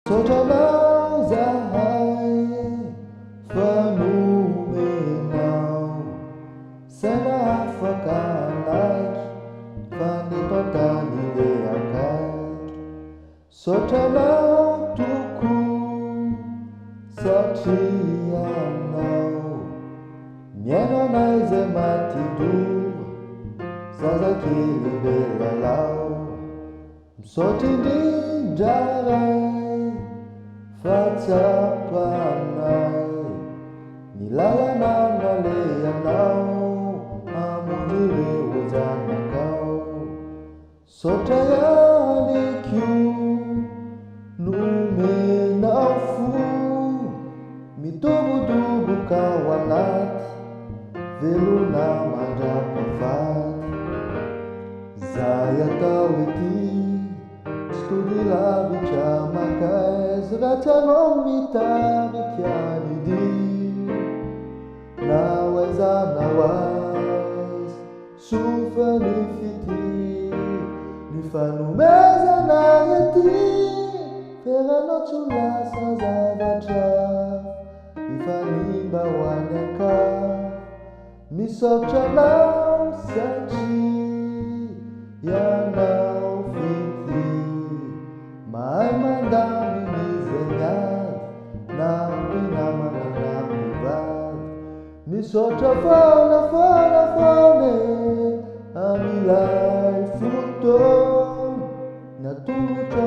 Sojanao zahay fanomenao saina afaka anaiky fa neto tany de akaiky. Sotranao toko satria anao miainanay zay matidoha zazakely belalao. Misaotra indrindra ray fa tsapanay ny lalana naleanao hamonjy ireo zanakao. Saotra ihany koa nomenao fo mitobotoboka ao anaty velona mandrapahafaty. Zay atao ety tsy tody lavitra makaizy raha tsy anao mitariky any dy na hoaiza na hoaiza sofa ny fity ny fanomezana ety feranao tsy ho lasa zavatra ifanimba ho any akafo. Misaotra anao satria ianao fity mahay mandamy izay miady na mpinamana na mpivady. Misaotra foana amilay fotoana natomotra